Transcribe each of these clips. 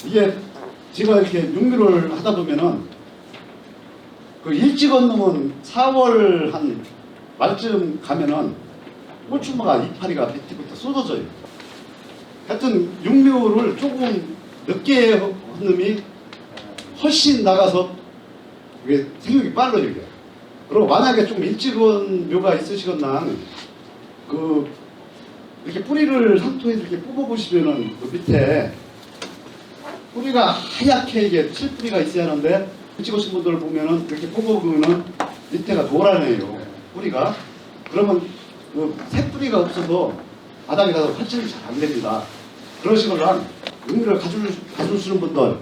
이게 제가 이렇게 육류를 하다 보면은 그 일찍 얻으면 4월 한 말쯤 가면은 고추마가 이파리가 밑에부터 쏟아져요. 하여튼 육류를 조금 늦게 얻으면 훨씬 나가서 이게 생육이 빨라요. 이게. 그리고 만약에 좀 일찍 온 묘가 있으시거나 그 이렇게 뿌리를 상토에 이렇게 뽑아보시면은 그 밑에 뿌리가 하얗게 이게 칠뿌리가 있어야 하는데 찍으신 분들 보면은 이렇게 뽑아보면은 밑에가 노란해요. 뿌리가. 그러면 그 새뿌리가 없어서 바닥에 가서 활질이 잘 안 됩니다. 그러시거나 육류를 가져오시는 분들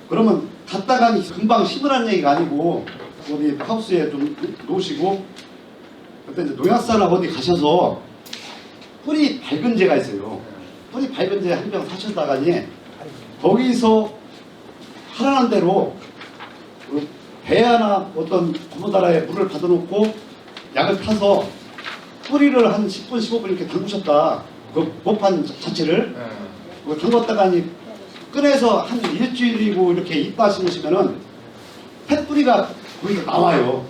그러면 갔다가 금방 심으라는 얘기가 아니고 어디 하우스에 좀 놓으시고 그때 이제 농약사나 어디 가셔서 뿌리 밝은제가 있어요. 뿌리 밝은제 한 병 사셨다가니 거기서 하라는 대로 그 배아나 어떤 고무다라에 물을 받아놓고 약을 타서 뿌리를 한 10분 15분 이렇게 담그셨다. 그 모판 자체를 담갔다가니 꺼내서 한 일주일이고 이렇게 이따 심으시면은 햇뿌리가 거기서 나와요.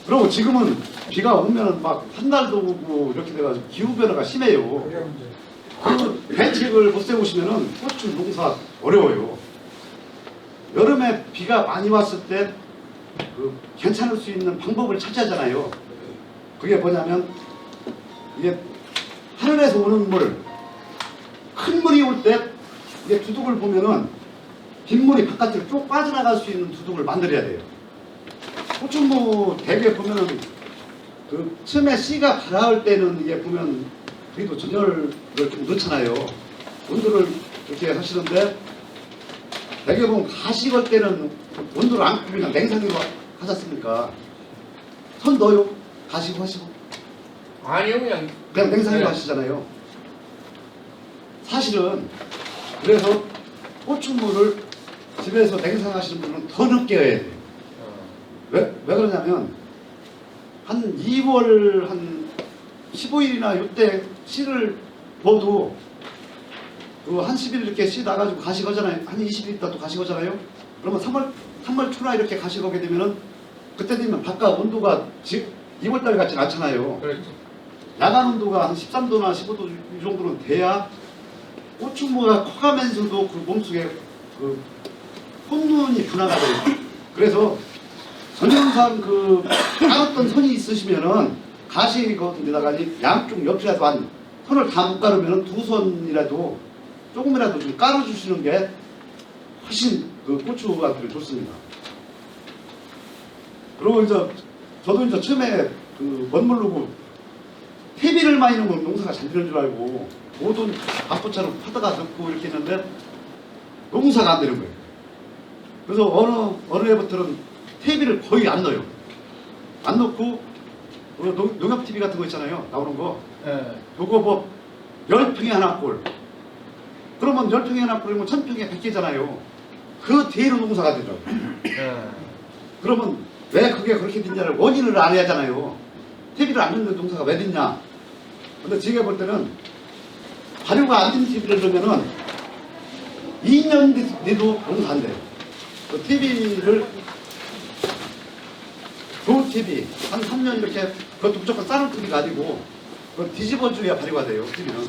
그리고 지금은 비가 오면은 막 한 달도 오고 이렇게 돼가지고 기후변화가 심해요. 그 대책을 못 세우시면은 고추 농사 어려워요. 여름에 비가 많이 왔을 때 그 괜찮을 수 있는 방법을 찾아잖아요. 그게 뭐냐면 이게 하늘에서 오는 물, 큰 물이 올 때 이게 두둑을 보면은 빗물이 바깥으로 쭉 빠져나갈 수 있는 두둑을 만들어야 돼요. 고추무 대게 보면은 그 처음에 씨가 발아올 때는 이게 보면 그래도 전열을 좀 넣잖아요. 온도를 이렇게 하시는데 대개 보면 가식을 때는 온도를 안 끄고 그냥 냉장고로 하셨습니까? 손 넣어요? 가시고 하시고? 아니요, 그냥 냉장고로 하시잖아요. 사실은 그래서 고추물을 집에서 냉장하시는 분은 더 늦게 해야 돼요. 왜 그러냐면 한 2월 한 15일이나 이때 씨를 넣어도 그 한 10일 이렇게 씨 나가지고 가식하잖아요. 한 20일 있다 또 가식하잖아요. 그러면 3월 초나 이렇게 가식하게 되면은 그때 되면 바깥 온도가 즉 2월달 같진 않잖아요. 그렇죠. 야간 온도가 한 13도나 15도 이 정도는 돼야 고추무가 커가면서도 그 몸속에 그 혼눈이 분화가 돼요. 그래서 전형상 그 까었던 선이 있으시면은 가시 같은 데다가 양쪽 옆이라도 한 선을 다 못 가르면은 두 손이라도 조금이라도 좀 깔아주시는 게 훨씬 그 고추한테 좋습니다. 그리고 이제 저도 이제 처음에 그 멋모르고 퇴비를 많이 넣으면 농사가 잘 되는 줄 알고 모든 밥부처럼 파다가 넣고 이렇게 했는데 농사가 안 되는 거예요. 그래서 어느 해부터는 퇴비를 거의 안 넣어요. 안 넣고 농협 TV 같은 거 있잖아요. 나오는 거. 요거 뭐 10평에 하나 꼴. 그러면 10평에 하나 꼴이면 1000평에 100개잖아요. 그 뒤로 농사가 되죠. 그러면 왜 그게 그렇게 됐냐를 원인을 알아야 하잖아요. TV를 안 넣는 농사가 왜 됐냐. 근데 제가 볼 때는 발효가 안 된 TV를 넣으면은 2년 뒤도 농사 안 돼요. 그 TV를 좋은 TV 한 3년 이렇게 그것도 무조건 싸는 TV가 아니고 그걸 뒤집어줘야 발효가 돼요. TV는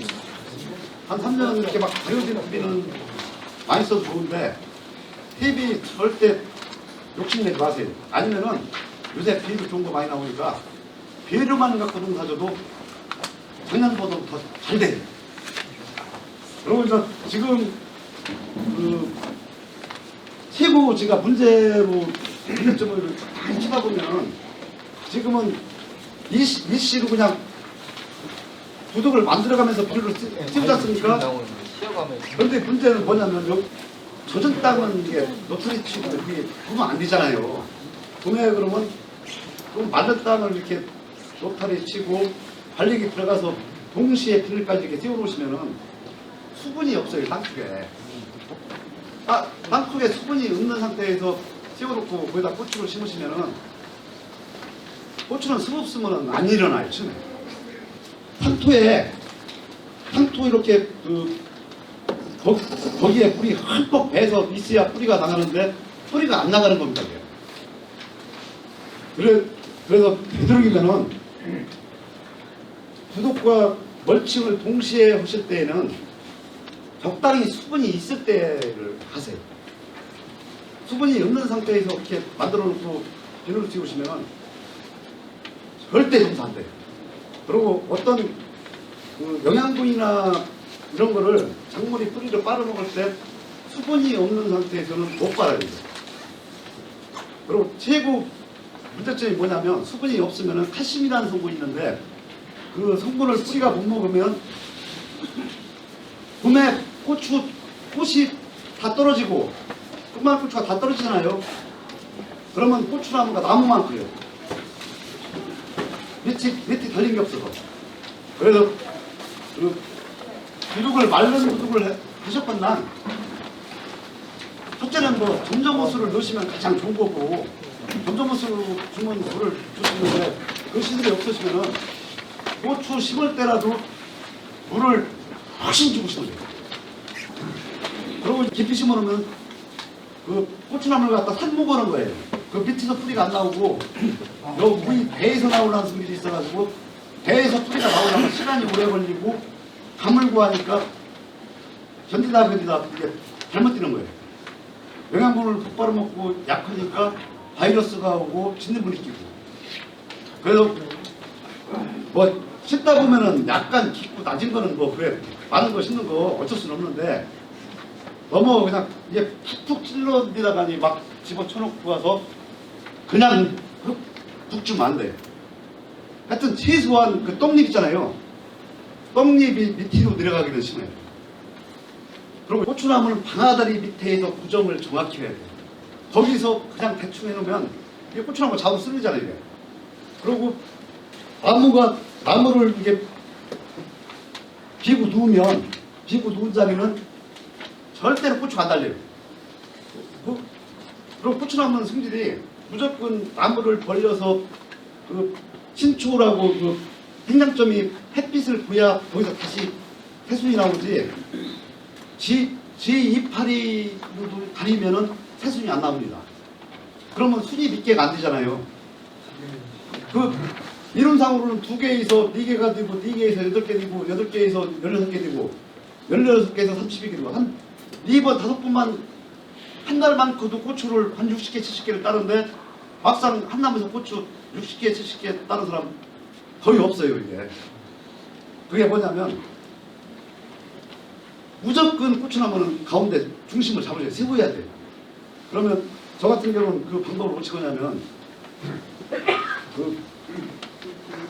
한 3년 이렇게 막 발효된 TV는 많이 써도 좋은데 TV 절대 욕심내지 마세요. 아니면은 요새 비료 좋은 거 많이 나오니까 비료만 갖고 농사져도 작년보다 더 잘 돼요. 그리고 이제 지금 그 최고 제가 문제점을 많이 쳐다보면 지금은 일시로 그냥 부득을 만들어가면서 비료를 띄우지 않습니까? 그런데 문제는 뭐냐면 젖은 땅은 이게 노트리 치고 이게 보면 안 되잖아요. 동해 그러면 좀 마른 땅을 이렇게 노타리 치고 발리기 들어가서 동시에 비닐까지 이렇게 띄워놓으시면은 수분이 없어요. 땅속에. 땅속에 수분이 없는 상태에서 띄워놓고 거기다 고추를 심으시면은 고추는 습 없으면 안 일어나요. 처음에 상토 이렇게 거기에 뿌리 흠뻑 배서 있어야 뿌리가 나가는데 뿌리가 안 나가는 겁니다. 그래서 되도록이면은 부독과 멀칭을 동시에 하실 때에는 적당히 수분이 있을 때를 하세요. 수분이 없는 상태에서 이렇게 만들어 놓고 비누를 씌우시면 절대 용서 안 돼요. 그리고 어떤 영양분이나 이런 거를 작물이 뿌리를 빨아먹을 때 수분이 없는 상태에서는 못 빨아야 돼요. 그리고 최고 문제점이 뭐냐면 수분이 없으면 칼슘이라는 성분이 있는데 그 성분을 뿌리가 못 먹으면 봄에 꽃이 다 떨어지고 조그만 고추가 다 떨어지잖아요. 그러면 고추나무가 나무만 커요. 밑이 달린 게 없어서. 그래서 부둑을 말른 부둑을 하셨건만 첫째는 뭐 점정호수를 넣으시면 가장 좋은 거고 점정호수로 주면 물을 주시는데 그 시설이 없으시면은 고추 심을 때라도 물을 훨씬 주고 심어요. 그리고 깊이 심어놓으면 그 고추나무를 갖다 산목하는 거예요. 그 밑에서 뿌리가 안 나오고 요 물이 배에서 나오는 성질이 있어가지고 배에서 뿌리가 나오려면 시간이 오래 걸리고 가물고 하니까 견디다 이게 잘못 뛰는 거예요. 영양분을 푹 빨아먹고 약하니까 바이러스가 오고 진딧물이 끼고. 그래서 뭐 심다 보면은 약간 깊고 낮은 거는 뭐 그래 많은 거 심는 거 어쩔 수는 없는데 너무 그냥 이게 푹푹 찔러내다가니 막 집어쳐놓고 와서 그냥 푹 주면 안 돼. 하여튼 최소한 그 떡잎 있잖아요. 떡잎이 밑으로 내려가기는 심해요. 그리고 고추나무는 방아다리 밑에서 구정을 정확히 해야 돼요. 거기서 그냥 대충 해놓으면 이게 고추나무 자주 쓸리잖아요. 이게. 그리고 나무를 이게 비고 누운 자리는 절대로 고추가 안 달려요. 그리고 고추나무는 성질이 무조건 나무를 벌려서 그 신초라고 그 생장점이 햇빛을 보야 거기서 다시 새순이 나오지 지 이파리로 다리면은 새순이 안 나옵니다. 그러면 순이 밑개가 안 되잖아요. 그 이론상으로는 2개에서 4개가 되고 4개에서 8개 되고 8개에서 16개 되고 16개에서 30개 되고 한 4번 5번만 한 달만 그도 고추를 한 60개 70개를 따는데 막상 한 나무에서 고추 60개 70개 따는 사람 거의 없어요. 이게 그게 뭐냐면 무조건 고추나무는 가운데 중심을 잡으셔야 돼요. 세워야 돼요. 그러면 저 같은 경우는 그 방법을 어떻게 하냐면 그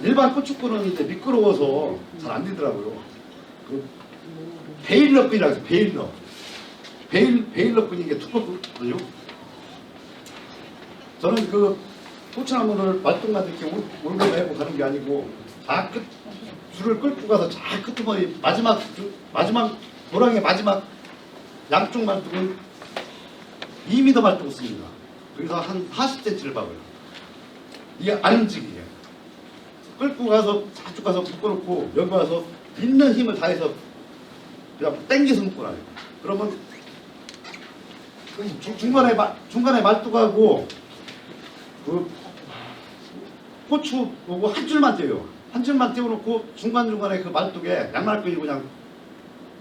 일반 고추꾼은 이제 미끄러워서 잘 안 되더라고요. 그 베일러끈이라고 해서 베일러끈이 이게 두껍거든요. 저는 그 고추나무를 말똥만 이렇게 올고 내고 가는 게 아니고 다 줄을 끌고 가서 잘 끝머리 마지막 도랑의 마지막 양쪽 말뚝은 2m 말뚝을 씁니다. 그래서 한 40cm를 박아요. 이게 안 움직이게 끌고 가서 저쪽 가서 묶어놓고 여기 와서 있는 힘을 다해서 그냥 땡겨서 묶어놔요. 그러면 중간에 말뚝하고 그 고추 보고 한 줄만 떼요. 한 줄만 떼어놓고 중간중간에 그 말뚝에 양말끈이 그냥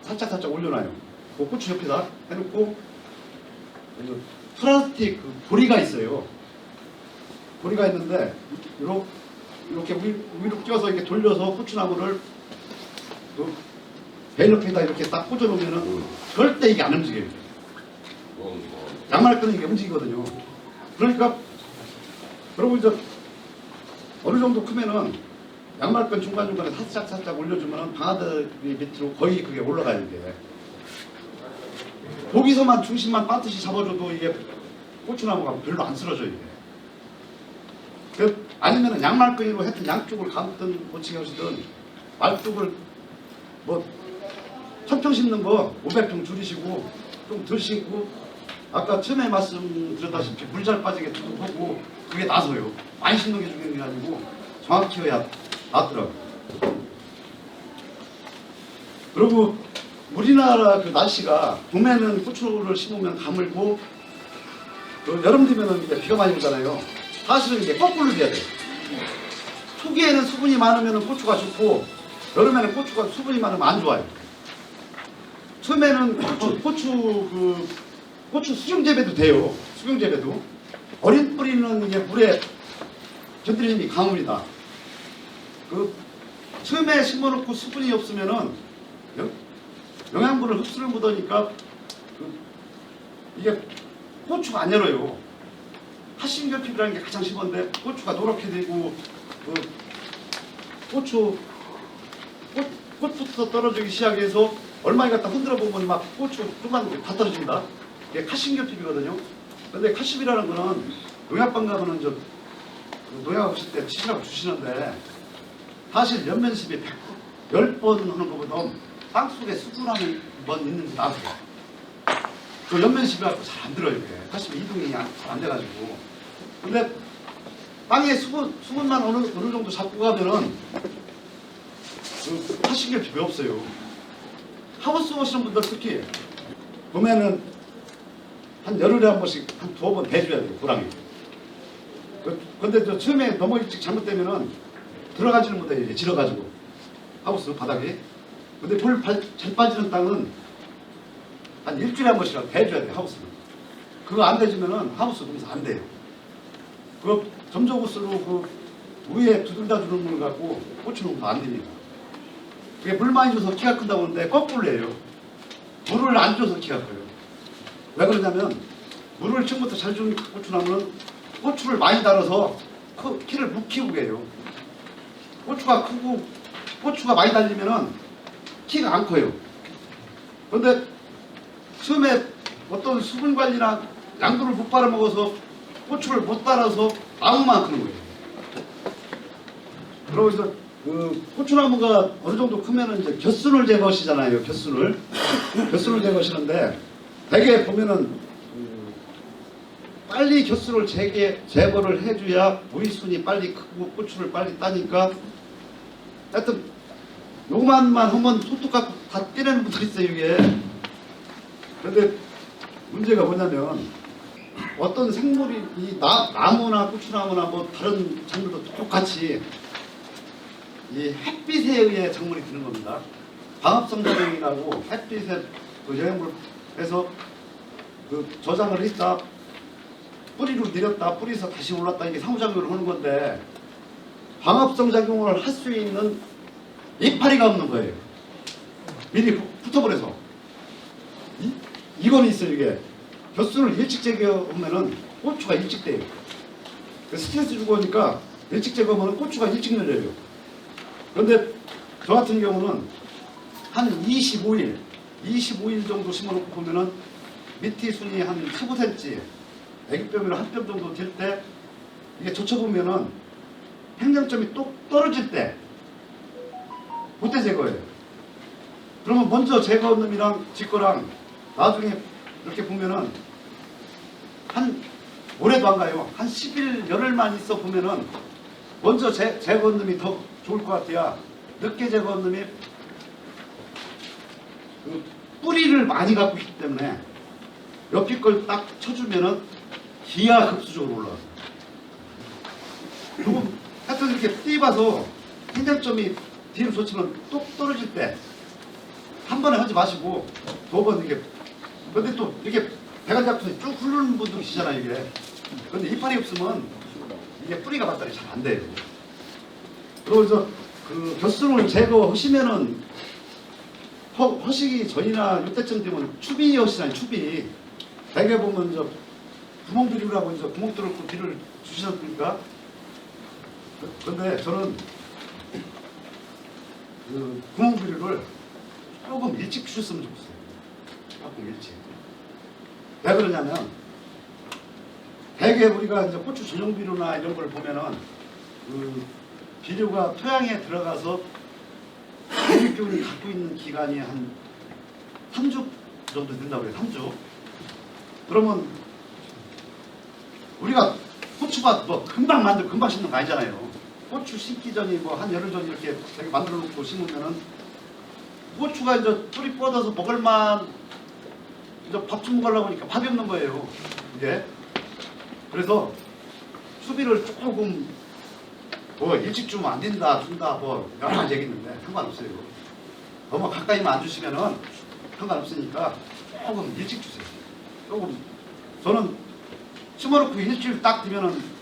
살짝 올려놔요. 그 고추 옆에다 해놓고 플라스틱 그 보리가 있어요. 보리가 있는데 이렇게 위로 끼워서 이렇게 돌려서 고추나무를 그 베일러에다 이렇게 딱 꽂아놓으면은 절대 이게 안 움직여요. 양말끈은 이게 움직이거든요. 그러니까 그리고 이제 어느 정도 크면은 양말끈 중간중간에 살짝 올려주면은 방아다리 밑으로 거의 그게 올라가야 돼. 거기서만 중심만 빠듯이 잡아줘도 이게 고추나무가 별로 안 쓰러져 이게. 아니면은 양말끈으로 하여튼 양쪽을 감든 고치게 하시든 말뚝을 뭐 1000평 심는 거 500평 줄이시고 좀 덜 심고 아까 처음에 말씀드렸다시피 물 잘 빠지게 두둑하고 그게 나서요. 많이 심는 게 중요한 게 아니고 정확히 해야 낫더라고요. 그리고 우리나라 그 날씨가 봄에는 고추를 심으면 가물고 그 여름 되면은 이제 비가 많이 오잖아요. 사실은 이게 거꾸로 돼야 돼요. 초기에는 수분이 많으면 고추가 좋고 여름에는 고추가 수분이 많으면 안 좋아요. 처음에는 고추 수중 재배도 돼요. 수중 재배도 어린 뿌리는 이게 물에 견디는 힘이 강합니다. 그 처음에 심어놓고 수분이 없으면은 영양분을 흡수를 못하니까 이게 고추가 안 열어요. 하신결핍이라는 게 가장 심한데 고추가 노랗게 되고 꽃부터 떨어지기 시작해서 얼마 갖다 흔들어 보면 막 고추 조그만 다 떨어진다. 이게 카신결핍이거든요. 근데 카심이라는 거는 농약방 가면은 농약 없을 때 치시라고 주시는데 사실 연면습이 10번 하는 것보다 땅속에 수분 한 번 있는 게 나아요. 그 연면습이 갖고 잘 안 들어요. 이게 카심이 이동이 안 돼가지고. 근데 땅에 수분만 어느 정도 잡고 가면은 그 카신결핍이 없어요. 하우스 오시는 분들 특히 봄에는 한 열흘에 한 번씩 한 2번 대줘야 돼요. 고랑이. 근데 저 처음에 너무 일찍 잘못되면은 들어가지는 못해요. 이제 질어가지고 하우스 바닥에. 근데 물 잘 빠지는 땅은 한 일주일에 한 번씩 대줘야 돼요. 하우스는. 그거 안 대주면은 하우스 공사 안 돼요. 그 점적우스로 그 위에 두들다 주는 물 갖고 고추 농사 안 됩니다. 그게 물 많이 줘서 키가 큰다고 하는데 거꾸로 해요. 물을 안 줘서 키가 커요. 왜 그러냐면 물을 처음부터 잘 주는 고추나무는 고추를 많이 달아서 키를 못 키우게 해요. 고추가 크고 고추가 많이 달리면은 키가 안 커요. 그런데 처음에 어떤 수분 관리나 양분을 못 빨아먹어서 고추를 못 달아서 나무만 크는 거예요. 그러고서 그 고추나무가 어느 정도 크면은 이제 곁순을 제거하시잖아요. 곁순을 제거하시는데 대개 보면은 빨리 곁순을 제거를 해줘야 모이순이 빨리 크고 고추를 빨리 따니까 하여튼 요만만 하면 손톱 갖고 다 떼내는 분들 있어요. 이게. 그런데 문제가 뭐냐면 어떤 생물이 이 나무나 고추나무나 뭐 다른 작물도 똑같이 이 햇빛에 의해 작물이 드는 겁니다. 광합성작용이라고 햇빛에 그 영양분을 해서 그 저장을 했다 뿌리로 내렸다 뿌리에서 다시 올랐다 이게 상호작용을 하는 건데 광합성작용을 할 수 있는 이파리가 없는 거예요. 미리 붙어버려서 이거는 있어요. 이게 벼순을 일찍 제거하면은 고추가 일찍 돼요. 스트레스 주고 하니까 일찍 제거하면 고추가 일찍 열려요. 그런데 저 같은 경우는 한 25일 정도 심어놓고 보면은 밑이 순이 한 15cm 애기뼈면 한 뼘 정도 될 때 이게 젖혀보면은 팽장점이 또 떨어질 때 그때 제거해요. 그러면 먼저 제거한 놈이랑 지 거랑 나중에 이렇게 보면은 한 오래도 안 가요. 한 10일 열흘만 있어 보면은 먼저 제거한 놈이 더 좋을 것 같아요. 늦게 제거한 놈이 그 뿌리를 많이 갖고 있기 때문에 옆에 걸 딱 쳐주면은 기하급수적으로 올라가요. 그리고 하여튼 이렇게 띄봐서 생장점이 뒤로 젖히면 뚝 떨어질 때 한 번에 하지 마시고 2번 이렇게. 근데 또 이렇게 배가 잡혀서 쭉 흐르는 분도 계시잖아요. 이게. 근데 이파리 없으면 이게 뿌리가 발달이 잘 안 돼요. 그래서 그 벼순을 제거하시면은 허시기 전이나 이때쯤 되면 추비 허시잖아요. 추비. 대개 보면 저 구멍비료라고 이제 구멍 뚫고 비를 주시셨습니까? 근데 저는 그 구멍비료를 조금 일찍 주셨으면 좋겠어요. 조금 일찍. 왜 그러냐면 대개 우리가 이제 고추 전용 비료나 이런 걸 보면은 그 비료가 토양에 들어가서 대기균이 갖고 있는 기간이 한 3주 정도 된다고 해요. 3주. 그러면 우리가 고추가 뭐 금방 만들고 금방 심는 거 아니잖아요. 고추 심기 전이 뭐 한 열흘 전 이렇게 되게 만들어 놓고 심으면은 고추가 이제 뿌리 뻗어서 먹을만 이제 밥 좀 먹으려고 하니까 밥이 없는 거예요. 이게. 그래서 수비를 조금 뭐 일찍 주면 안 된다 준다 뭐 여러 가지 얘기 있는데 상관없어요. 너무 가까이만 안 주시면은 상관없으니까 조금 일찍 주세요. 조금 저는 심어놓고 일주일 딱 되면은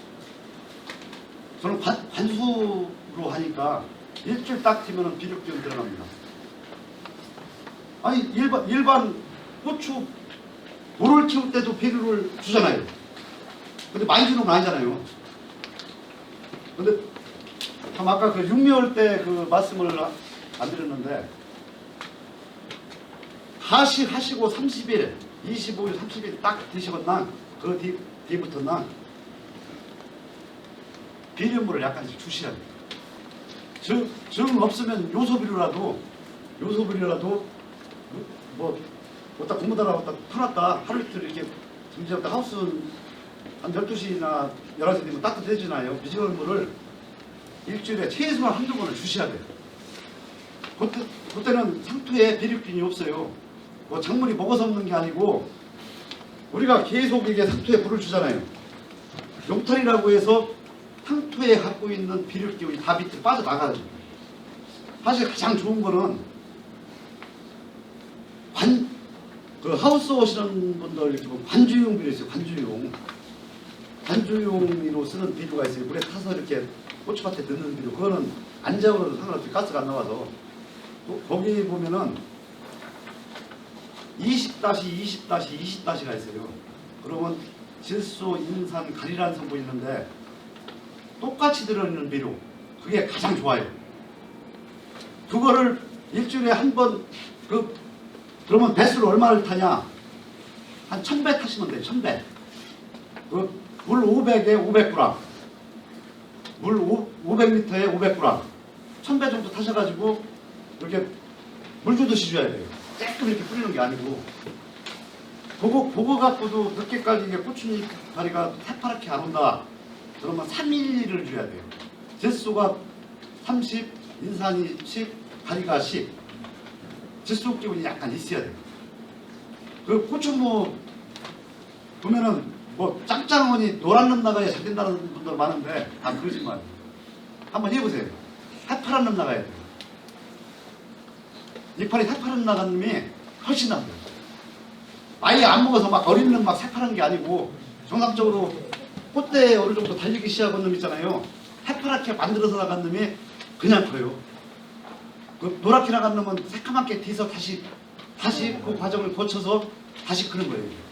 저는 관수로 하니까 일주일 딱 되면은 비료기운 들어갑니다. 아니 일반 고추 돌을 키울 때도 비료를 주잖아요. 근데 많이 주는 건 아니잖아요. 근데 참 아까 그 육묘할 때 그 말씀을 안 드렸는데 하시고 30일, 25일, 30일 딱 되시거나 그 뒤부터는 비료물을 약간씩 주셔야 돼요. 정 없으면 요소비료라도 뭐 어디다 고무다가 갖다 풀었다 하루 이틀 이렇게 정지했다 하우스 한 12시나 11시 되면 따뜻해지나요? 미지근한 물을 일주일에 최소한 한두 번을 주셔야 돼요. 그때는 상투에 비료균이 없어요. 뭐 작물이 먹어서 없는 게 아니고 우리가 계속 이게 상투에 물을 주잖아요. 용털이라고 해서 상투에 갖고 있는 비료기운이 다 밑에 빠져나가요. 사실 가장 좋은 거는 그 하우스 오시는 분들 이렇게 보면 관주용 비료 있어요. 관주용으로 쓰는 비료가 있어요. 물에 타서 이렇게 고추밭에 넣는 비료. 그거는 안 잡아도 상관없이 가스가 안 나와서 거기 보면은 20-20-20-가 있어요. 그러면 질소, 인산, 가리라는 성분이 있는데 똑같이 들어있는 비료. 그게 가장 좋아요. 그거를 일주일에 한 번 그러면 배수를 얼마를 타냐? 한 1000배 타시면 돼요. 1000배. 물 500에 500g. 물 500리터에 500g. 1000배 정도 타셔가지고 이렇게 물 주듯이 줘야 돼요. 조금 이렇게 뿌리는 게 아니고. 그거 갖고도 늦게까지 이게 고추잎 다리가 새파랗게 안 온다. 그러면 3일을 줘야 돼요. 질소가 30, 인산이 10, 가리가 10. 질소 기운이 약간 있어야 돼요. 그 고추 보면은 짱짱하니 노란 놈 나가야 잘 된다는 분들 많은데 다 그러지 마요. 한번 해보세요. 새파란 놈 나가야 돼요. 이파리 새파란 나간 놈이 훨씬 낫어요. 아예 안 먹어서 막 어린 놈 막 새파란 게 아니고 정상적으로 꽃대에 어느 정도 달리기 시작한 놈 있잖아요. 새파랗게 만들어서 나간 놈이 그냥 커요. 그 노랗게 나간 놈은 새까맣게 뒤서 다시 그 과정을 거쳐서 다시 크는 거예요.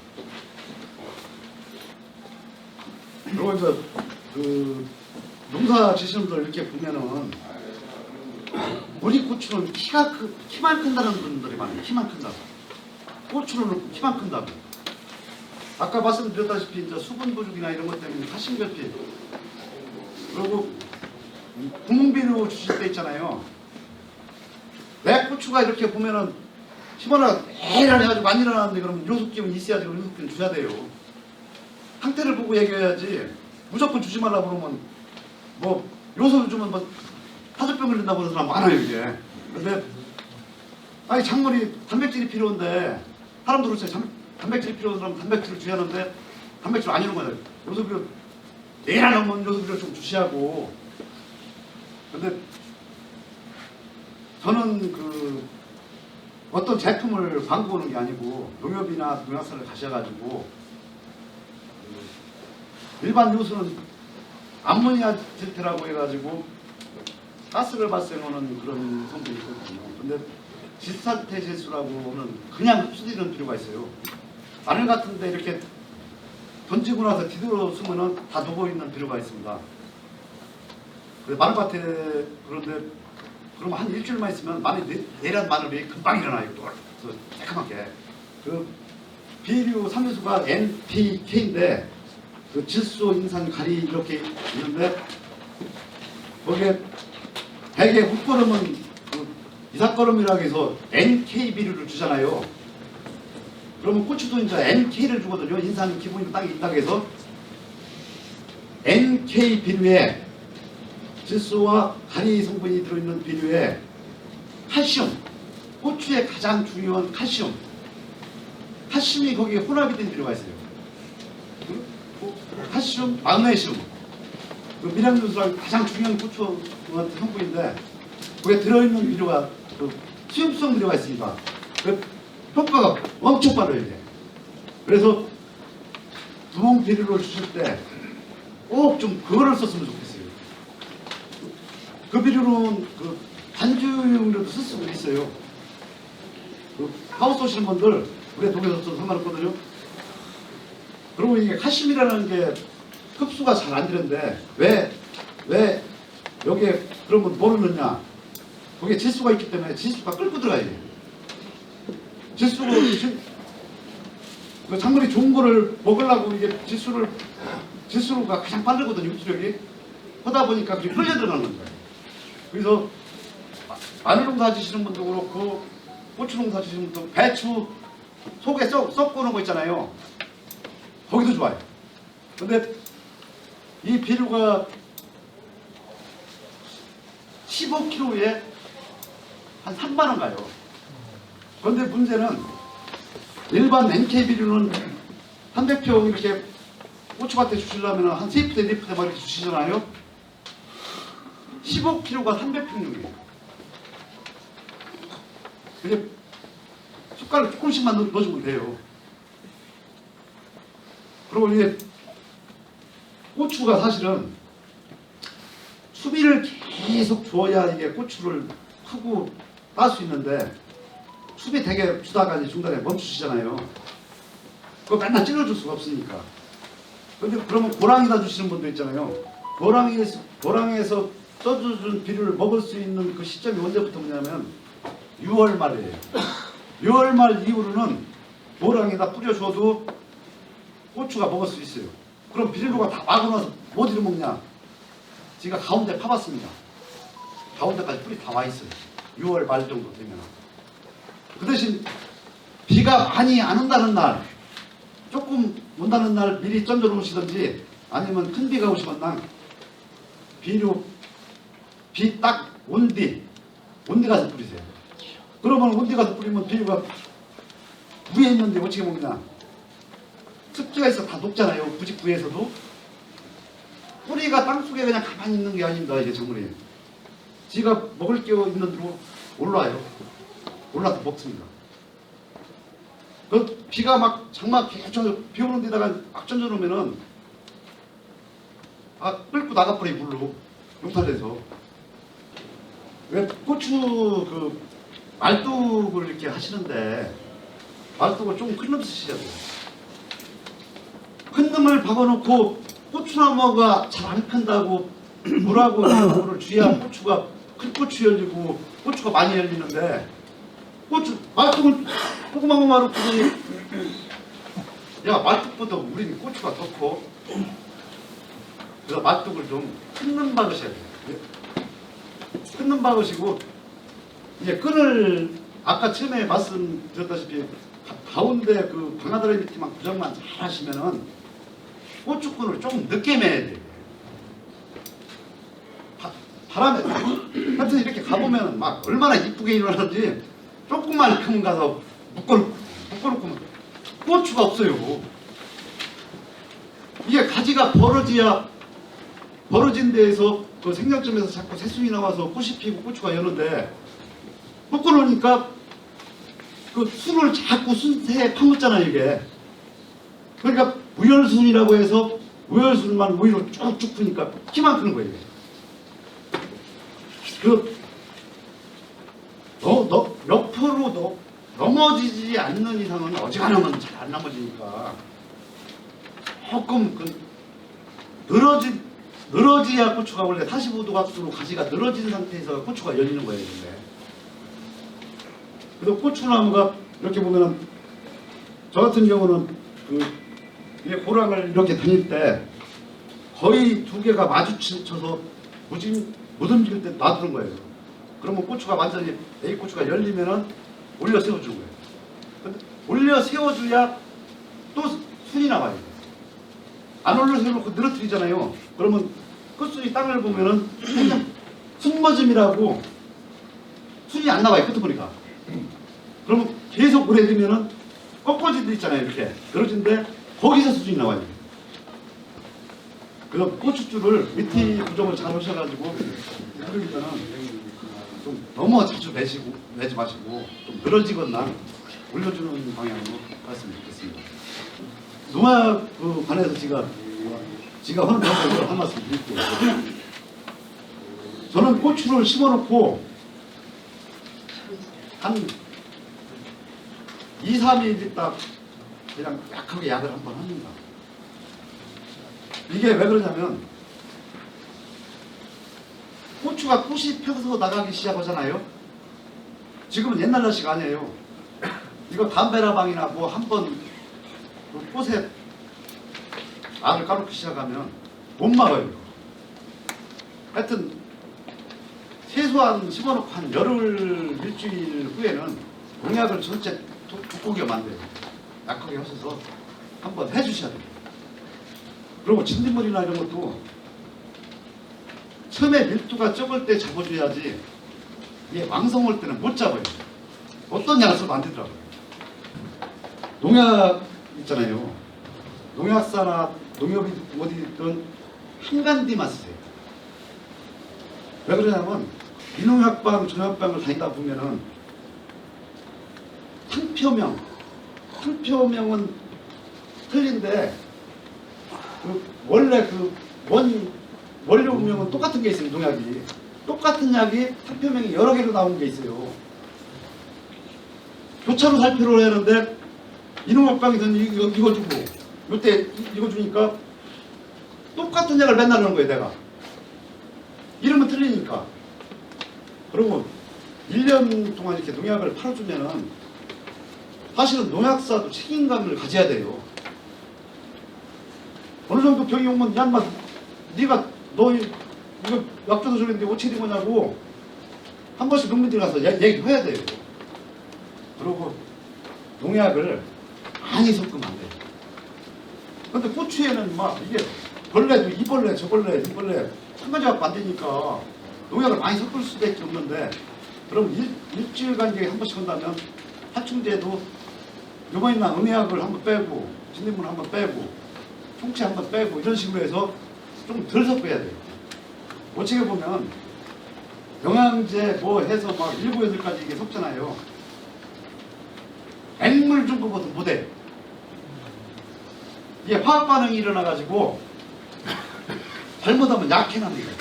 그리고 이제 그 농사 지시는 분들 이렇게 보면은 우리 고추는 키만 큰다는 분들이 많아요. 키만 큰다고. 고추는 키만 큰다고. 아까 말씀드렸다시피 이제 수분 부족이나 이런 것 때문에 가심결핍. 그리고 구멍비료 주실 때 있잖아요. 내 고추가 이렇게 보면은 심어놔 에란 해가지고 많이 일어나는데 그러면 요소기운 있어야지. 요소기운 줘야 돼요. 상태를 보고 얘기해야지. 무조건 주지 말라고 그러면 뭐 요소를 주면 뭐 5병 걸린다고 그러는 사람 많아요 이게. 근데 아니 작물이 단백질이 필요한데 사람도 그렇죠. 단백질이 필요한 사람은 단백질을 줘야 하는데 단백질 안 주는 거예요. 요소비료 내란 하면 요소비료 좀 주시하고. 근데 저는 그 어떤 제품을 광고 보는 게 아니고 농협이나 농약사를 가셔가지고 일반 요소는 암모니아 질태라고 해가지고 가스를 발생하는 그런 성분이 있거든요. 근데 질산태질수라고는 그냥 흡수되는 필요가 있어요. 마늘 같은데 이렇게 던지고 나서 뒤돌아 쓰면은 다 녹아있는 필요가 있습니다. 마늘밭에 그런데 그러면 한 일주일만 있으면 내란 마늘이 금방 일어나요. 또 새까맣게. 그 비료 삼요소가 NPK인데 그 질소, 인산, 가리 이렇게 있는데 거기에 대개 흙거름은 그 이삭거름이라고 해서 NK 비료를 주잖아요. 그러면 고추도 이제 NK를 주거든요. 인산 기본이 딱 있다고 해서 NK 비료에 질소와 가리 성분이 들어있는 비료에 칼슘, 고추의 가장 중요한 칼슘이 거기에 혼합이 된 비료가 있어요. 칼슘, 마그네슘, 그 미량요소랑 가장 중요한 고추 성분인데 거기에 들어있는 비료가 그 수용성 비료가 있습니다. 그 효과가 엄청 빠르요 이게. 그래서 두봉 비료를 주실 때 꼭 좀 그거를 썼으면 좋겠어요. 그 비료는 그 반주용으로도 쓸 수가 있어요. 그 하우스 오시는 분들 우리 동에서 써도 상관없거든요. 그리고 이게 칼슘이라는 게 흡수가 잘 안 되는데 왜 여기에 그런 건 뭐를 넣냐? 거기에 질소가 있기 때문에 질소가 끓고 들어가야 돼요. 그 작물이 좋은 거를 먹으려고 이게 질소가 가장 빠르거든요, 흡수력이. 하다 보니까 그게 흘려 들어가는 거예요. 그래서 마늘 농사 지시는 분도 그렇고 고추 농사 지시는 분도 배추 속에 썩고 오는 거 있잖아요. 거기도 좋아요. 근데 이 비료가 15kg에 한 3만 원 가요. 그런데 문제는 일반 NK 비료는 300평 이렇게 고추밭에 주시려면 한 3푸대, 4푸대 막 이렇게 주시잖아요. 15kg가 300평용이에요. 그냥 숟가락 조금씩만 넣어주면 돼요. 그리고 이게 고추가 사실은 수비를 계속 줘야 이게 고추를 크고 딸 수 있는데 수비 되게 주다가 이제 중간에 멈추시잖아요. 그거 맨날 찔러줄 수가 없으니까. 근데 그러면 고랑에다 주시는 분도 있잖아요. 고랑에서 써주는 비료를 먹을 수 있는 그 시점이 언제부터 뭐냐면 6월 말이에요. 6월 말 이후로는 고랑에다 뿌려줘도 고추가 먹을 수 있어요. 그럼 비료가 다 마고 나서 뭐 뒤로 먹냐? 제가 가운데 파봤습니다. 가운데까지 뿌리 다 와 있어요. 6월 말 정도 되면. 그 대신 비가 많이 안 온다는 날, 조금 온다는 날 미리 던져 놓으시든지 아니면 큰 비가 오시면 난 비료 비 딱 온뒤 가서 뿌리세요. 그러면 온뒤 가서 뿌리면 비료가 위에 있는데 어떻게 먹냐? 습기가 있어 다 녹잖아요. 부직부에서도 뿌리가 땅속에 그냥 가만히 있는 게 아닙니다. 이게 작물이 지가 먹을 게 있는 대로 올라와요. 올라서 먹습니다. 그 비가 막 장막 계속 비 오는 데다가 막 던져 놓으면은 끓고 나가버려 물로 용탈돼서. 왜 고추 그 말뚝을 이렇게 하시는데 말뚝을 좀 큰 놈 쓰셔야 돼요. 큰 놈을 박아놓고 고추나무가 잘 안 큰다고 물하고 이거를 주의하면 고추가 큰 고추 열리고 고추가 많이 열리는데 말뚝을 조그만 거 말았더니 야 말뚝보다 우리는 고추가 더 커. 그래서 말뚝을 좀 큰 놈 박으셔야 돼요. 큰 놈 박으시고 이제 끈을 아까 처음에 말씀드렸다시피 가운데 그 방아다리 밑에만 고정만 잘 하시면은 고추끈을 조금 늦게 매야 돼요. 바람에 하여튼 이렇게 가보면 막 얼마나 이쁘게 일어나는지 조금만 크면 가서 묶어놓고 고추가 없어요. 이게 가지가 벌어진 데에서 그 생장점에서 자꾸 새순이 나와서 꽃이 피고 고추가 여는데 묶어놓으니까 그 순을 자꾸 순새에 파묻잖아요 이게. 그러니까 우열순이라고 해서 우열순만 위로 쭉쭉 푸니까 키만 크는 거예요. 옆으로 넘어지지 않는 이상은 어지간하면 잘 안 넘어지니까 조금 늘어지야 고추가 원래 45도 각도로 가지가 늘어진 상태에서 고추가 열리는 거예요. 그래서 고추나무가 이렇게 보면은 저 같은 경우는 이 고랑을 이렇게 다닐 때 거의 두 개가 마주쳐서 무듬질 때 놔두는 거예요. 그러면 고추가 완전히 A 고추가 열리면은 올려 세워주는 거예요. 근데 올려 세워줘야 또 순이 나와요. 안 올려 세워놓고 늘어뜨리잖아요. 그러면 끝순이 땅을 보면은 그냥 숨머짐이라고 순이 안 나와요. 끄트머리가. 그러면 계속 오래 되면은 꺾어진 데 있잖아요. 이렇게 그러진데 거기서 수준이 나와요. 그래서 고추줄을 밑에 구정을 잘 하셔가지고 그러기 전에 좀 너무 자주 내지 마시고 좀 늘어지거나 올려주는 방향으로 했으면 좋겠습니다. 농약 그 관해서 지가 하는 방법을 한 말씀 드릴게요. 저는 고추를 심어놓고 한 2, 3일 있다 그냥 약하게 약을 한번 합니다. 이게 왜 그러냐면 고추가 꽃이 펴서 나가기 시작하잖아요. 지금은 옛날 날씨가 아니에요. 이거 담배라방이나 뭐 한번 그 꽃에 알을 까놓기 시작하면 못 막아요. 하여튼 최소한 심어놓고 한 열흘 일주일 후에는 농약을 전체 두꺼게 만들어요. 약하게 하셔서 한번 해주셔야 돼요. 그리고 진딧물이나 이런 것도 처음에 밀도가 적을 때 잡아줘야지 이게 왕성 올 때는 못 잡아요. 어떤 약을 써도 안 되더라고요. 농약 있잖아요. 농약사나 농협이 어디든 한간디만 쓰세요. 왜 그러냐면 비농약방, 종약방을 다니다 보면은 상표명은 틀린데 원래 원료명은 똑같은 게 있어요. 농약이 똑같은 약이 상표명이 여러 개로 나온 게 있어요. 교차로 살표를 해야 하는데 이농약방이든 이거 주고 이때 이거 주니까 똑같은 약을 맨날 하는 거예요. 내가 이름은 틀리니까. 그리고 1년 동안 이렇게 농약을 팔아주면은 사실은 농약사도 책임감을 가져야 돼요. 어느 정도 병이 오면 야 인마 네가 너 이거 약 줘서 저랬는데 어떻게 된 거냐고 한 번씩 농민들 가서 얘기해야 돼요. 그리고 농약을 많이 섞으면 안 돼요. 근데 고추에는 막 이게 벌레도 이 벌레 저 벌레 이 벌레 한 가지 갖고 안 되니까 농약을 많이 섞을 수밖에 없는데 그럼 일주일 간격에 한 번씩 한다면 살충제도 요번이나 음약을 한번 빼고 진딧물 한번 빼고 총체 한번 빼고 이런 식으로 해서 좀 덜 섞어야 돼요. 어떻게 보면 영양제 뭐 해서 막 7, 8가지 이게 섞잖아요. 맹물 준 것보다 못해요. 이게 화학 반응이 일어나가지고 잘못하면 약해납니다.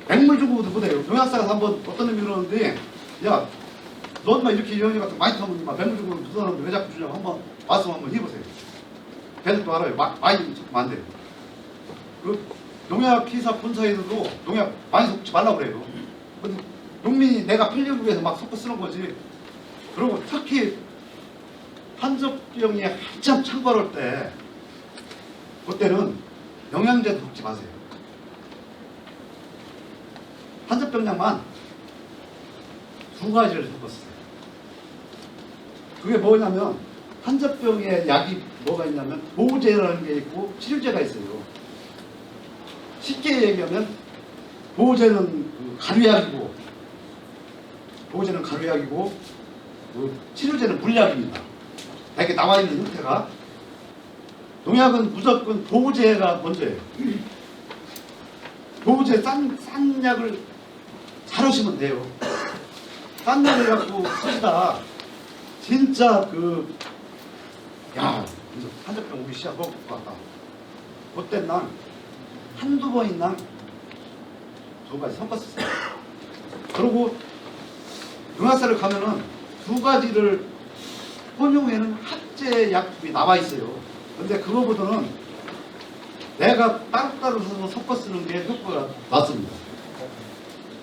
맹물 준 것보다 못해요. 농약사가 한번 어떤 놈이 그러는데 야 너 엄마 이렇게 연이 같은 많이 타면 맹물 준 것보다 부담하는데 왜 자꾸 주냐고 한번 말씀 한번 해보세요. 걔들도 알아요. 많이 섞으면 안 돼요. 그 농약 기사 본사에서도 농약 많이 섞지 말라고 그래요. 근데 농민이 내가 편리를 위해서 막 섞어 쓰는 거지. 그리고 특히 한접병이 한참 창궐할 때 그때는 영양제도 섞지 마세요. 한접병약만 2가지를 섞었어요. 그게 뭐냐면 한접병의 약이 뭐가 있냐면 보호제라는 게 있고 치료제가 있어요. 쉽게 얘기하면 보호제는 가루약이고 치료제는 물약입니다. 이렇게 나와 있는 형태가. 농약은 무조건 보호제가 먼저예요. 보호제 싼 약을 잘 하시면 돼요. 싼 약을 갖고 쓰시다 진짜 한접병 오기 시작할 것 같다. 그때 난 한두 번인 난 2가지 섞었어요. 그리고 농약사를 가면은 2가지를 혼용에는 합제 약품이 나와 있어요. 근데 그거보다는 내가 따로따로 사서 섞어 쓰는 게 효과가 낫습니다.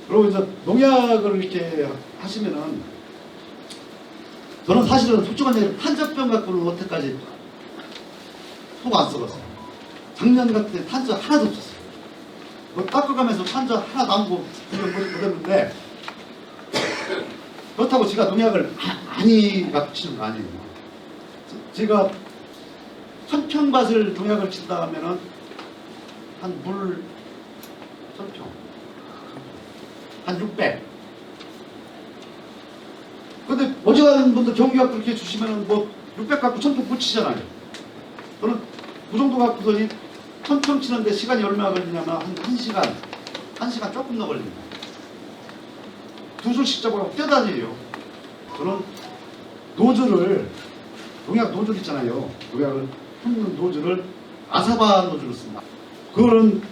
그리고 이제 농약을 이렇게 하시면은 저는 사실은 솔직한 얘기 탄저병 갖고는 여태까지 속 안 썩었어요. 작년 같은 때 탄저 하나도 없었어요. 뭐 닦아가면서 탄저 하나 남고 그걸 못했는데 그렇다고 제가 농약을 많이 치는 거 아니에요. 제가 1000평 밭을 농약을 친다 하면은 한 물 천평 한 600. 근데 어지간한 분들 경기가 그렇게 주시면은 뭐 600 갖고 1000평 붙이잖아요. 저는 그 정도 갖고서니 1000평 치는데 시간이 얼마나 걸리냐면 한 1시간, 1시간 조금 더 걸립니다. 두 줄씩 잡아가고 뛰어다녀요. 저는 노즐을, 농약 노즐 있잖아요. 농약을 품는 노즐을 아사바 노즐을 씁니다. 그거는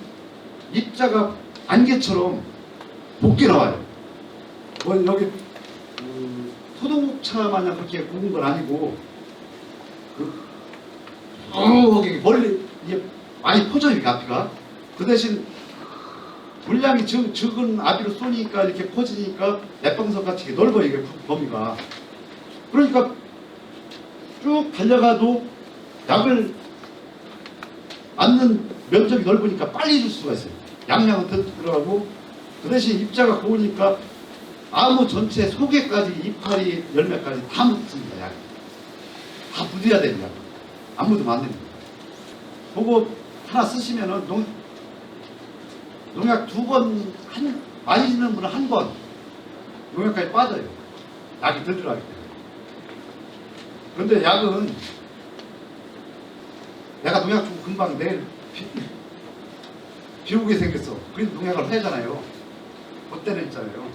입자가 안개처럼 곱게 나와요. 뭐 여기 소독차 마냥 그렇게 굵은 건 아니고 여기 멀리 이게 많이 퍼져요. 이게 앞이가. 그 대신 물량이 적은 아비로 쏘니까 이렇게 퍼지니까 넷방석 같이 이렇게 넓어요. 이게 범위가. 그러니까 쭉 달려가도 약을 맞는 면적이 넓으니까 빨리 줄 수가 있어요. 양량은 더 들어가고 그 대신 입자가 고우니까 나무 전체 속에까지 이파리 열매까지 다 묻습니다. 약이. 다 묻어야 됩니다. 안 묻으면 안 됩니다. 그거 하나 쓰시면은 농약 2번, 많이 짓는 분은 1번 농약까지 빠져요. 약이 더 들어가기 때문에. 그런데 약은 내가 농약 주고 금방 내일 비우게 생겼어. 그래서 농약을 해야잖아요. 그때는 있잖아요.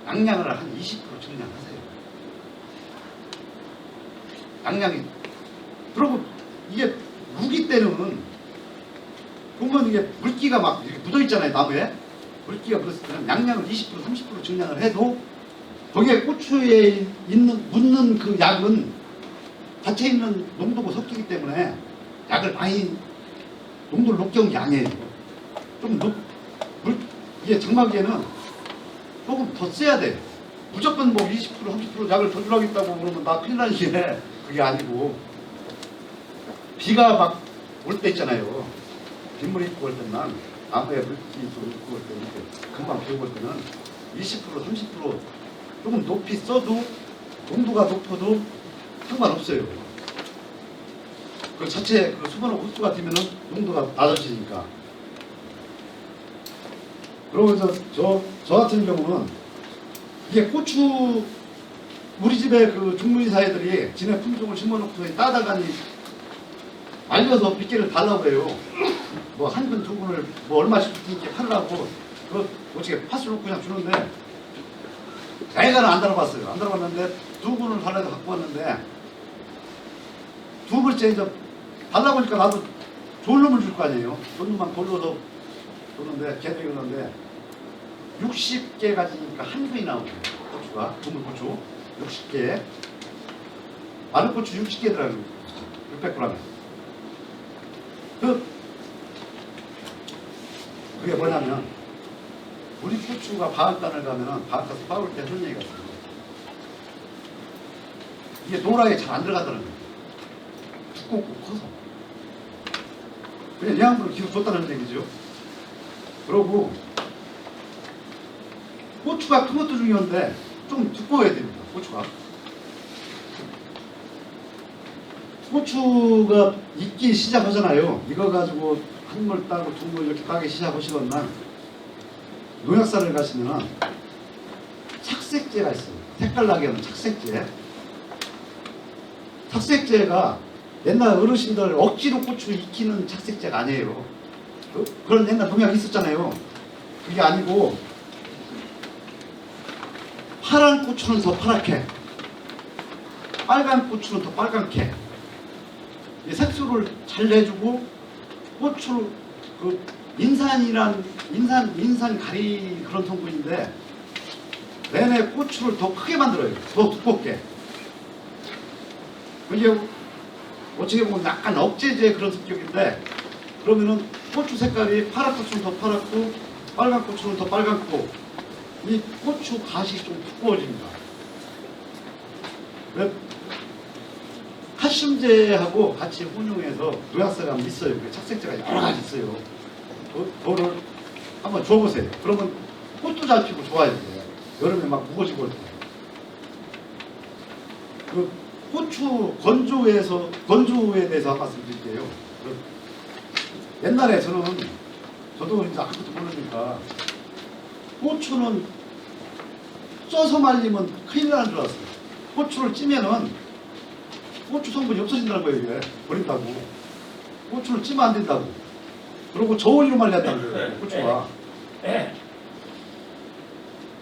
양량을 한 20% 증량하세요. 양량이. 그리고 이게 무기 때는 보면 이게 물기가 막 이렇게 묻어있잖아요. 나무에. 물기가 묻었을 때는 양량을 20% 30% 증량을 해도 거기에 고추에 묻는 그 약은 밭에 있는 농도가 섞이기 때문에 약을 많이 농도를 높게 온 게 아니에요. 이게 장마기에는 조금 더 써야 돼. 무조건 뭐 20% 30% 약을 더 주라겠다고 그러면 나 큰일 나는 게 그게 아니고 비가 막 올 때 있잖아요. 빗물이 있고 올 때는 나무에 물기 좀 있고 올 때는 금방 비 오고 올 때는 20% 30% 조금 높이 써도 농도가 높아도 상관없어요. 그 자체 그 수분하고 흡수가 되면은 농도가 낮아지니까. 그러면서 저 같은 경우는 이게 고추 우리 집에 그 중무이사회들이 지네 품종을 심어놓고 따다가니 말려서 빗개를 달라고 그래요. 뭐 한 근 두 근을 뭐 얼마씩 이렇게 팔라고 그 어떻게 팥을 놓고 그냥 주는데 애가는 안 달아봤어요. 안 달아봤는데 두 근을 달라서 갖고 왔는데 두 번째 이제 달라고 하니까 나도 좋은 놈을 줄 거 아니에요. 좋은 놈만 골라서 줬는데 걔들이 그러는데 60개 가지니까 한 근이 나오고 고추가 고물고추 60개 마른 고추 60개 들어가요. 600g. 그게 뭐냐면 우리 고추가 방앗간을 가면은 방앗가서 빠올 때 그런 얘기가 있어요. 이게 노랗게 잘 안 들어가더라고요. 두껍고 커서. 그냥 영양분을 계속 줬다는 얘기죠. 그러고 고추가 큰 것도 중요한데 좀 두꺼워야 됩니다. 고추가. 고추가 익기 시작하잖아요. 이거 가지고 한 물 따고 두 물 이렇게 따기 시작하시건만 농약사를 가시면은 착색제가 있어요. 색깔 나게 하는 착색제. 착색제가 옛날 어르신들 억지로 고추 익히는 착색제가 아니에요. 그런 옛날 농약이 있었잖아요. 그게 아니고 파란 고추는 더 파랗게, 빨간 고추는 더 빨갛게 색소를 잘 내주고 고추 그 인산 가리 그런 성분인데 내내 고추를 더 크게 만들어요. 더 두껍게. 이게 어떻게 보면 약간 억제제 그런 성격인데 그러면은 고추 색깔이 파란 고추는 더 파랗고 빨간 고추는 더 빨갛고 이 고추 갓이 좀 두꺼워집니다. 칼슘제하고 같이 혼용해서 농약사가 있어요. 착색제가 여러 가지 있어요. 그거를 한번 줘보세요. 그러면 꽃도 잘 피고 좋아요. 여름에 막 무거지고 올 때. 그 고추 건조에 대해서 한 말씀 드릴게요. 옛날에 저도 이제 아무것도 모르니까 고추는 쪄서 말리면 큰일 나는 줄 알았어요. 고추를 찌면은 고추 성분이 없어진다는 거예요. 이게 버린다고. 고추를 찌면 안 된다고. 그리고 저온이로 말려야 된다는 거예요. 고추가.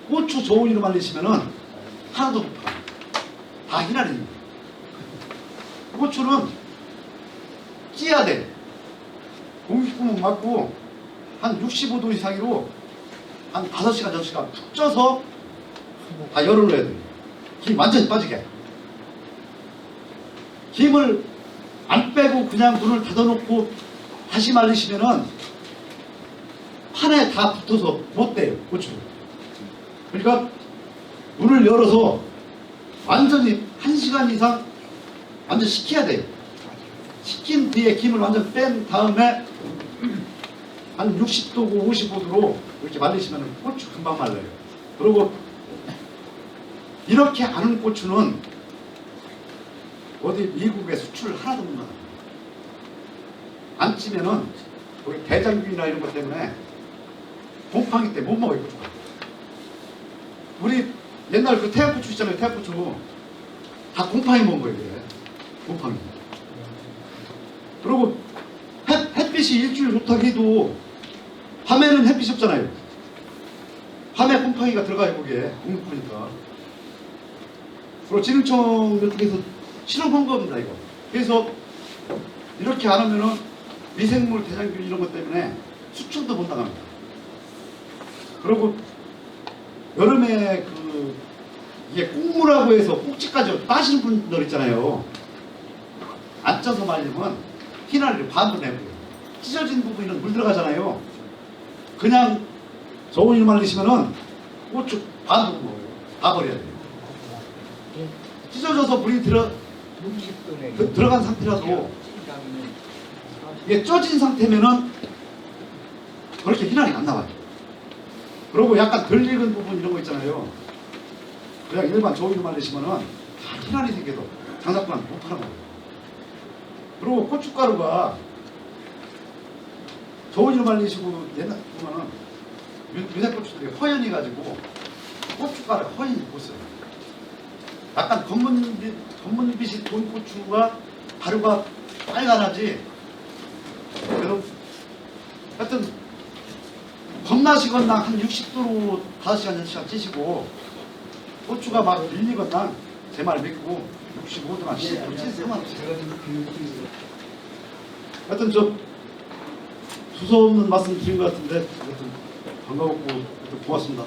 고추 저온이로 말리시면은 하나도 못 파. 다 희날입니다. 고추는 찌야 돼. 공기구멍 맞고 한 65도 이상으로 한 5시간, 6시간 푹 쪄서 다 열을 넣어야 돼요. 김 완전히 빠지게. 김을 안 빼고 그냥 문을 닫아놓고 다시 말리시면은 판에 다 붙어서 못 돼요. 고추. 그러니까 문을 열어서 완전히 1시간 이상 완전 식혀야 돼요. 식힌 뒤에 김을 완전 뺀 다음에 한 60도고 55도로 이렇게 말리시면 고추 금방 말라요. 그리고 이렇게 아는 고추는 어디 미국에 수출 하나도 못 나가요. 안 찌면은 우리 대장균이나 이런 것 때문에 곰팡이 때문에 못 먹어요. 고추가. 우리 옛날 그 태양고추 있잖아요. 태양고추 다 곰팡이 먹은 거예요. 이게. 곰팡이. 그리고 햇빛이 일주일 좋다고 해도 밤에는 햇빛이 없잖아요. 밤에 곰팡이가 들어가요. 거기에 공기풀이니까. 그리고 진흥청 이쪽에서 실험한 겁니다. 이거. 그래서 이렇게 안 하면은 미생물 대장균 이런 것 때문에 수출도 못 나갑니다. 그리고 여름에 이게 꽁무라고 해서 꼭지까지 따시는 분들 있잖아요. 안 쪄서 말리면 희날을 반도 내고요. 찢어진 부분은 물 들어가잖아요. 그냥 저온이로 말리시면은 고추 반도 먹어요. 다 버려야 돼요. 찢어져서 물이 들어간 상태라도 이게 쪄진 상태면은 그렇게 희날이 안 나와요. 그리고 약간 덜 익은 부분 이런 거 있잖아요. 그냥 일반 저온으로 말리시면은 다 희날이 생겨도 장사꾼한테 못 팔아먹어요. 그리고 고춧가루가 저온으로 말리시고 옛날 보면은 유색고추들이 허연이 가지고 고춧가루가 허연이 못 써요. 약간 검은빛이 돈 고추가 가루가 빨간하지. 그래도 하여튼 겁나시건나 한 60도로 5시간, 6시간 찌시고 고추가 막 밀리건나 제 말 믿고 65도나 70도 찌시면 하여튼 저 두서없는 말씀 드린 것 같은데 하여튼 반가웠고 고맙습니다.